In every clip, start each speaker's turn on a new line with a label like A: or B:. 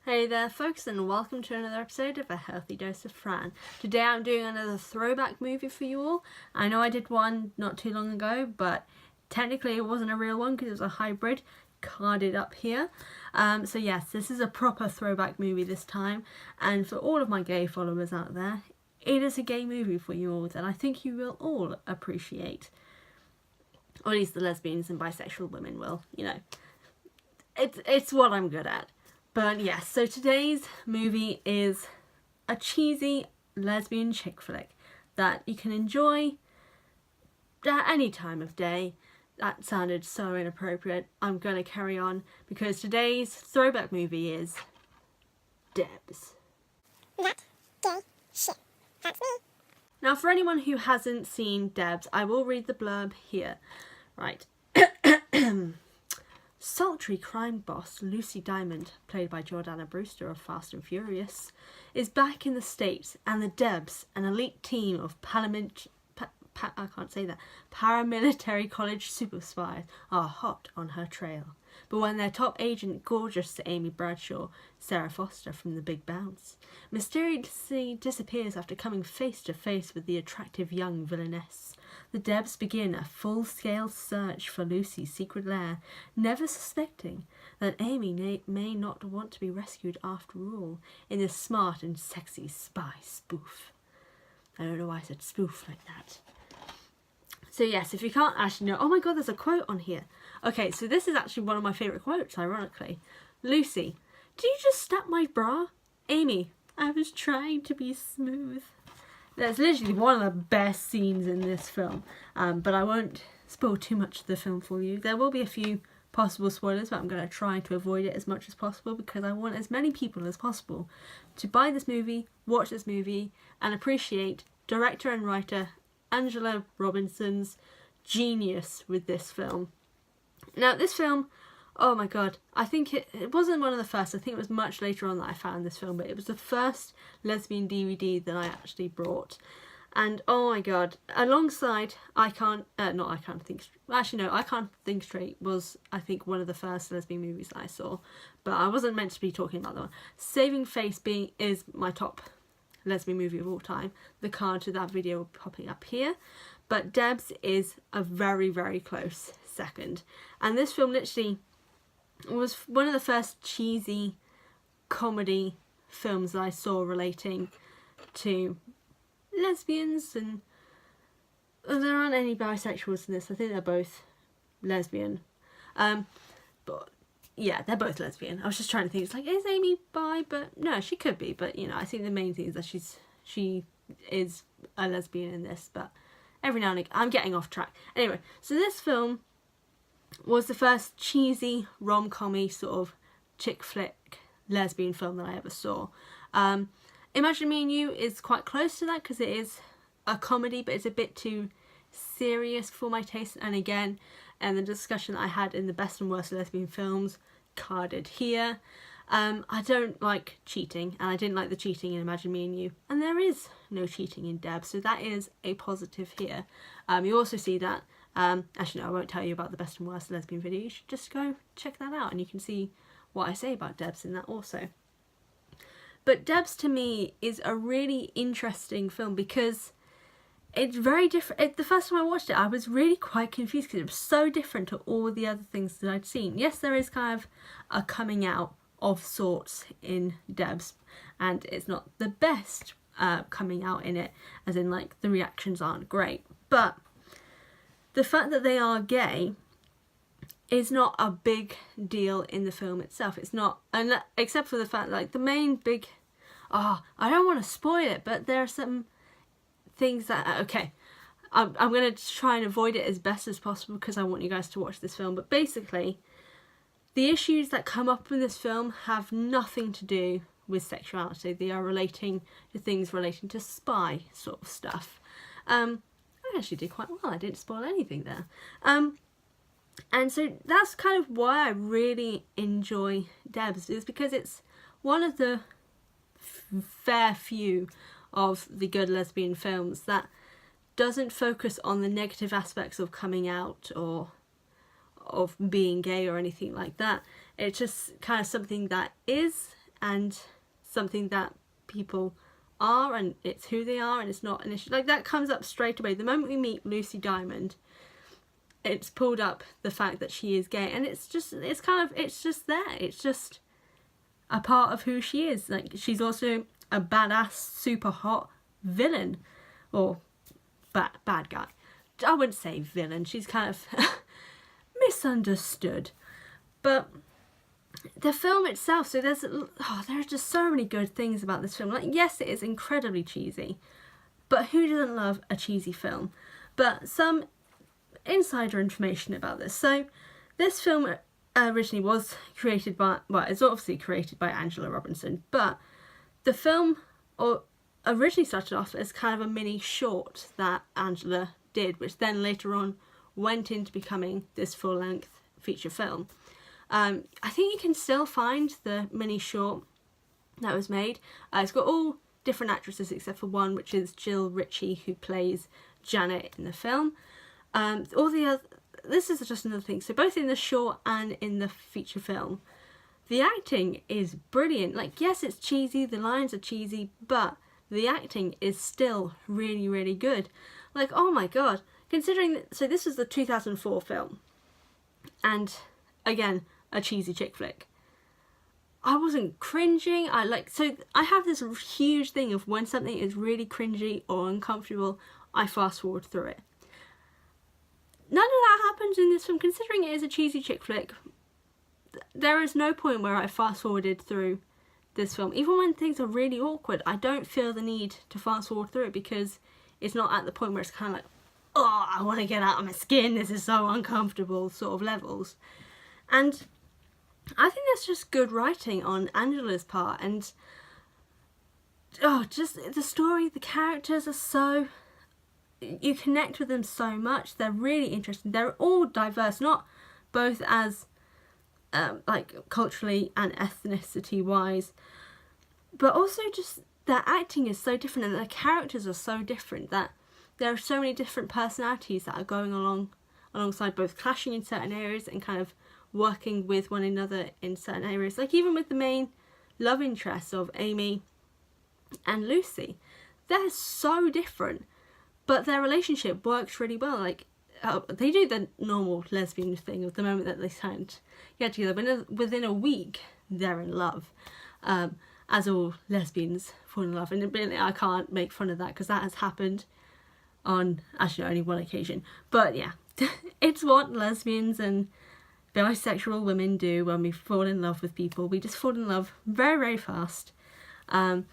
A: Hey there folks, and welcome to another episode of A Healthy Dose of Fran. Today I'm doing another throwback movie for you all. I know I did one not too long ago, but technically it wasn't a real one because it was a hybrid carded up here. So yes, this is a proper throwback movie this time, and for all of my gay followers out there, it is a gay movie for you all that I think you will all appreciate. Or at least the lesbians and bisexual women will, you know. It's what I'm good at. But yes, so today's movie is a cheesy lesbian chick flick that you can enjoy at any time of day. That sounded so inappropriate. I'm going to carry on because today's throwback movie is D.E.B.S.
B: That gay shit. That's me.
A: Now for anyone who hasn't seen D.E.B.S, I will read the blurb here. Right. Sultry crime boss Lucy Diamond, played by Jordana Brewster of Fast and Furious, is back in the States, and the D.E.B.S, an elite team of paramilitary college super spies, are hot on her trail. But when their top agent, gorgeous Amy Bradshaw, Sarah Foster from The Big Bounce, mysteriously disappears after coming face to face with the attractive young villainess, the D.E.B.S begin a full-scale search for Lucy's secret lair, never suspecting that Amy may not want to be rescued after all in this smart and sexy spy spoof. I don't know why I said spoof like that. So yes, if you can't actually know, oh my god, there's a quote on here. Okay, so this is actually one of my favourite quotes, ironically. Lucy, did you just snap my bra? Amy, I was trying to be smooth. That's literally one of the best scenes in this film, but I won't spoil too much of the film for you. There will be a few possible spoilers, but I'm going to try to avoid it as much as possible because I want as many people as possible to buy this movie, watch this movie, and appreciate director and writer Angela Robinson's genius with this film. Now this film, oh my god, I think it wasn't one of the first, I think it was much later on that I found this film, but it was the first lesbian DVD that I actually brought. And oh my god, alongside I Can't Think Straight was, I think, one of the first lesbian movies that I saw, but I wasn't meant to be talking about that one. Saving Face is my top lesbian movie of all time. The card to that video will be popping up here, but D.E.B.S is a very, very close second. And this film literally was one of the first cheesy comedy films that I saw relating to lesbians, and there aren't any bisexuals in this. I think they're both lesbian. But yeah, they're both lesbian. I was just trying to think, it's like, is Amy bi? But no, she could be, but you know, I think the main thing is that she is a lesbian in this, but every now and again, I'm getting off track. Anyway, so this film was the first cheesy rom-com-y sort of chick flick lesbian film that I ever saw. Imagine Me and You is quite close to that because it is a comedy, but it's a bit too serious for my taste. And again, the discussion that I had in the best and worst lesbian films carded here. I don't like cheating, and I didn't like the cheating in Imagine Me and You, and there is no cheating in D.E.B.S, so that is a positive here. You also see that, actually no, I won't tell you about the best and worst lesbian video, you should just go check that out and you can see what I say about D.E.B.S in that also. But D.E.B.S to me is a really interesting film because it's very different. The first time I watched it, I was really quite confused because it was so different to all the other things that I'd seen. Yes, there is kind of a coming out of sorts in D.E.B.S, and it's not the best coming out in it, as in like the reactions aren't great, but the fact that they are gay is not a big deal in the film itself. It's not, and except for the fact like the main big, I don't want to spoil it, but there are some things that, okay, I'm going to try and avoid it as best as possible because I want you guys to watch this film, but basically the issues that come up in this film have nothing to do with sexuality. They are relating to things relating to spy sort of stuff. I actually did quite well. I didn't spoil anything there. And so that's kind of why I really enjoy D.E.B.S, is because it's one of the fair few of the good lesbian films that doesn't focus on the negative aspects of coming out or of being gay or anything like that. It's just kind of something that is, and something that people are, and it's who they are, and it's not an issue. Like, that comes up straight away. The moment we meet Lucy Diamond, it's pulled up the fact that she is gay, and it's just there. It's just a part of who she is. Like, she's also a badass, super hot villain, or bad guy. I wouldn't say villain. She's kind of misunderstood. But the film itself, so there are just so many good things about this film. Like, yes, it is incredibly cheesy, but who doesn't love a cheesy film? But some insider information about this. So this film originally was created by, well, it's obviously created by Angela Robinson, but the film originally started off as kind of a mini short that Angela did, which then later on went into becoming this full-length feature film. I think you can still find the mini short that was made. It's got all different actresses except for one, which is Jill Ritchie, who plays Janet in the film. This is just another thing. So both in the short and in the feature film, the acting is brilliant. Like, yes, it's cheesy, the lines are cheesy, but the acting is still really, really good. Like, oh my god, considering that, so this was the 2004 film, and again, a cheesy chick flick. I wasn't cringing. So I have this huge thing of when something is really cringy or uncomfortable, I fast forward through it. None of that happens in this film. Considering it is a cheesy chick flick, there is no point where I fast forwarded through this film. Even when things are really awkward, I don't feel the need to fast forward through it, because it's not at the point where it's kind of like, oh, I want to get out of my skin, this is so uncomfortable sort of levels. And I think that's just good writing on Angela's part, and just the story, the characters are so, you connect with them so much. They're really interesting. They're all diverse, not both as like culturally and ethnicity wise, but also just their acting is so different, and their characters are so different, that there are so many different personalities that are going alongside, both clashing in certain areas and kind of working with one another in certain areas. Like, even with the main love interests of Amy and Lucy, they're so different, but their relationship works really well. Like, they do the normal lesbian thing of the moment that they get together, but within a week they're in love, as all lesbians fall in love. And admittedly, I can't make fun of that, because that has happened on actually only one occasion. But yeah, it's what lesbians and bisexual women do when we fall in love with people. We just fall in love very, very fast. But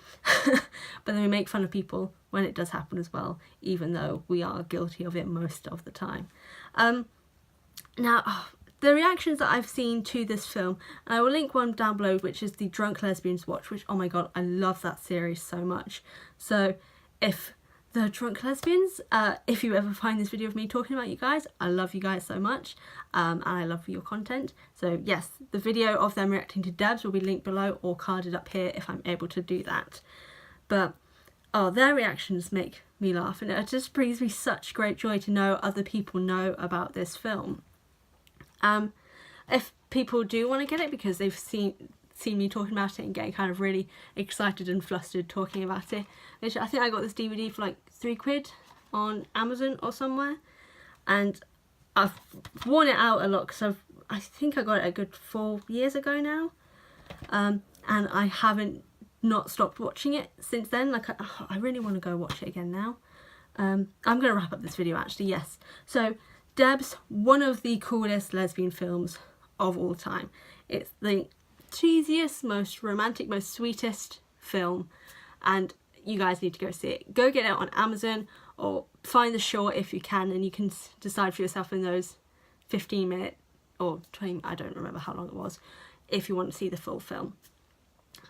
A: then we make fun of people when it does happen as well, even though we are guilty of it most of the time. Now, the reactions that I've seen to this film, and I will link one down below, which is the Drunk Lesbians Watch, which, oh my god, I love that series so much. So if the Drunk Lesbians, if you ever find this video of me talking about you guys, I love you guys so much, and I love your content. So yes, the video of them reacting to D.E.B.S will be linked below or carded up here if I'm able to do that. But their reactions make me laugh, and it just brings me such great joy to know other people know about this film. If people do want to get it because they've seen me talking about it and getting kind of really excited and flustered talking about it, I think I got this DVD for like £3 on Amazon or somewhere, and I've worn it out a lot because I think I got it a good 4 years ago now, and I haven't not stopped watching it since then. Like, I really want to go watch it again now. I'm going to wrap up this video actually, yes. So D.E.B.S, one of the coolest lesbian films of all time. It's the cheesiest, most romantic, most sweetest film, and you guys need to go see it. Go get it on Amazon, or find the short if you can, and you can decide for yourself in those 15-minute or 20, I don't remember how long it was, if you want to see the full film.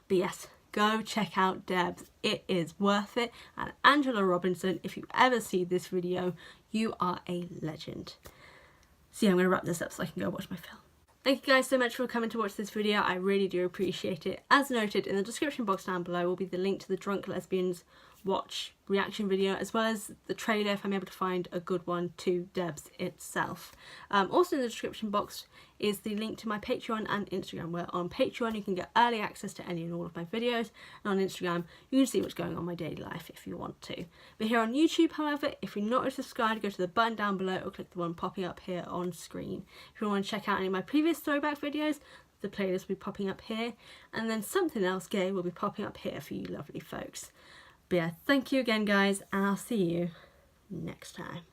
A: But yes, go check out D.E.B.S. It is worth it. And Angela Robinson, if you ever see this video, you are a legend. So yeah, I'm going to wrap this up so I can go watch my film. Thank you guys so much for coming to watch this video. I really do appreciate it. As noted, in the description box down below will be the link to the Drunk Lesbians Watch reaction video, as well as the trailer if I'm able to find a good one to D.E.B.S itself. Also in the description box is the link to my Patreon and Instagram, where on Patreon you can get early access to any and all of my videos, and on Instagram you can see what's going on in my daily life if you want to. But here on YouTube, however, if you're not subscribed, go to the button down below or click the one popping up here on screen. If you want to check out any of my previous throwback videos, the playlist will be popping up here, and then something else gay will be popping up here for you lovely folks. But yeah, thank you again guys, and I'll see you next time.